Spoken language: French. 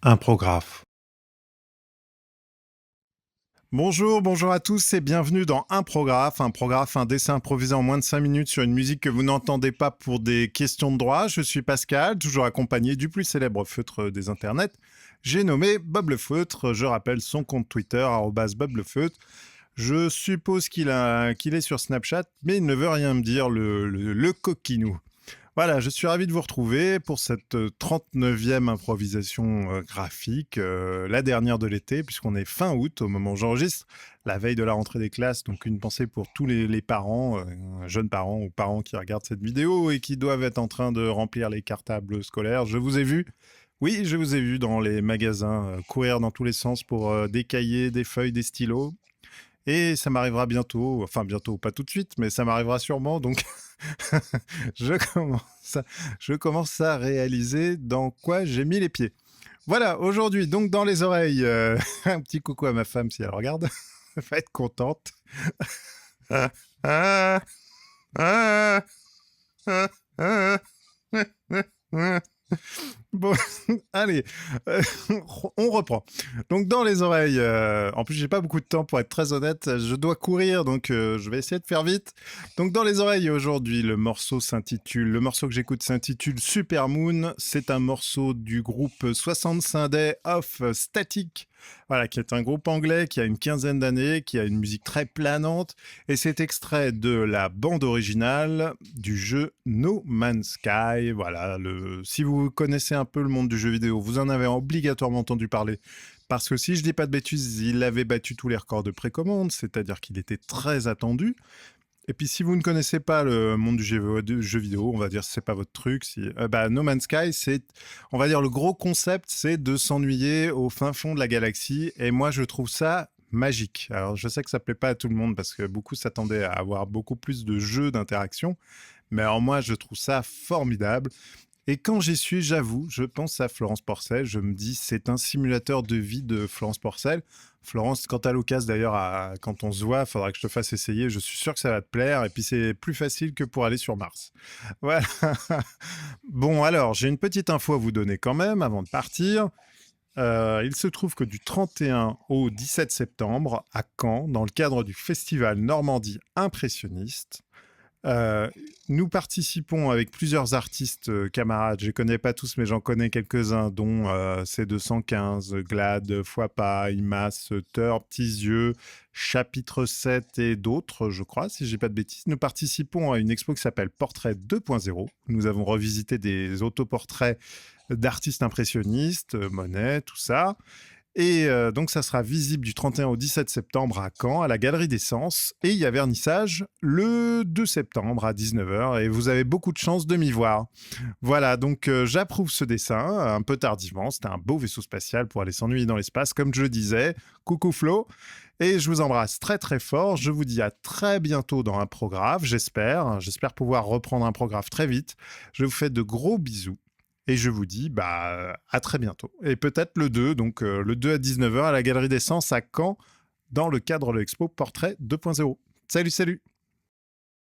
Imprographe. Bonjour, bonjour à tous et bienvenue dans Imprographe. Imprographe, un dessin improvisé en moins de 5 minutes sur une musique que vous n'entendez pas pour des questions de droit. Je suis Pascal, toujours accompagné du plus célèbre feutre des internets. J'ai nommé Bob le Feutre. Je rappelle son compte Twitter, @Bob le Feutre. Je suppose qu'il est sur Snapchat, mais il ne veut rien me dire, le coquinou. Voilà, je suis ravi de vous retrouver pour cette 39e improvisation graphique, la dernière de l'été, puisqu'on est fin août au moment où j'enregistre, la veille de la rentrée des classes. Donc une pensée pour tous les parents, jeunes parents ou parents qui regardent cette vidéo et qui doivent être en train de remplir les cartables scolaires. Je vous ai vu, oui, je vous ai vu dans les magasins courir dans tous les sens pour des cahiers, des feuilles, des stylos. Et ça m'arrivera bientôt, enfin bientôt, pas tout de suite, mais ça m'arrivera sûrement. Donc je commence, je commence à réaliser dans quoi j'ai mis les pieds. Voilà, aujourd'hui, donc dans les oreilles, un petit coucou à ma femme si elle regarde. Elle va être contente. Ah, ah, ah, ah, ah, ah. Bon, allez, euh, on reprend. Donc dans les oreilles, en plus j'ai pas beaucoup de temps pour être très honnête, je dois courir, donc je vais essayer de faire vite. Donc dans les oreilles aujourd'hui, le morceau que j'écoute s'intitule Super Moon. C'est un morceau du groupe 65 Day of Static, voilà, qui est un groupe anglais qui a une quinzaine d'années, qui a une musique très planante, et c'est extrait de la bande originale du jeu No Man's Sky. Voilà, si vous connaissez un peu le monde du jeu vidéo, vous en avez obligatoirement entendu parler. Parce que si je dis pas de bêtises, il avait battu tous les records de précommande, c'est-à-dire qu'il était très attendu. Et puis si vous ne connaissez pas le monde du jeu vidéo, on va dire que c'est pas votre truc. No Man's Sky, c'est, on va dire le gros concept, c'est de s'ennuyer au fin fond de la galaxie. Et moi, je trouve ça magique. Alors je sais que ça plaît pas à tout le monde parce que beaucoup s'attendaient à avoir beaucoup plus de jeux d'interaction. Mais alors moi, je trouve ça formidable. Et quand j'y suis, j'avoue, je pense à Florence Porcel. Je me dis, c'est un simulateur de vie de Florence Porcel. Florence, quand t'as l'occasion d'ailleurs, quand on se voit, il faudra que je te fasse essayer. Je suis sûr que ça va te plaire. Et puis c'est plus facile que pour aller sur Mars. Voilà. Bon, alors, j'ai une petite info à vous donner quand même avant de partir. Il se trouve que du 31 au 17 septembre, à Caen, dans le cadre du festival Normandie Impressionniste, euh, nous participons avec plusieurs artistes camarades. Je ne connais pas tous, mais j'en connais quelques-uns, dont C215, Glad, Foipa, Imas, Teur, Petits Yeux, Chapitre 7 et d'autres, je crois, si je dis pas de bêtises. Nous participons à une expo qui s'appelle Portrait 2.0. Nous avons revisité des autoportraits d'artistes impressionnistes, Monet, tout ça. Et donc, ça sera visible du 31 au 17 septembre à Caen, à la Galerie des Sens. Et il y a vernissage le 2 septembre à 19h. Et vous avez beaucoup de chances de m'y voir. Voilà, donc j'approuve ce dessin, un peu tardivement. C'était un beau vaisseau spatial pour aller s'ennuyer dans l'espace, comme je le disais. Coucou Flo. Et je vous embrasse très très fort. Je vous dis à très bientôt dans un programme, j'espère. J'espère pouvoir reprendre un programme très vite. Je vous fais de gros bisous. Et je vous dis à très bientôt. Et peut-être le 2, donc le 2 à 19h à la Galerie des Sens à Caen, dans le cadre de l'expo Portrait 2.0. Salut, salut!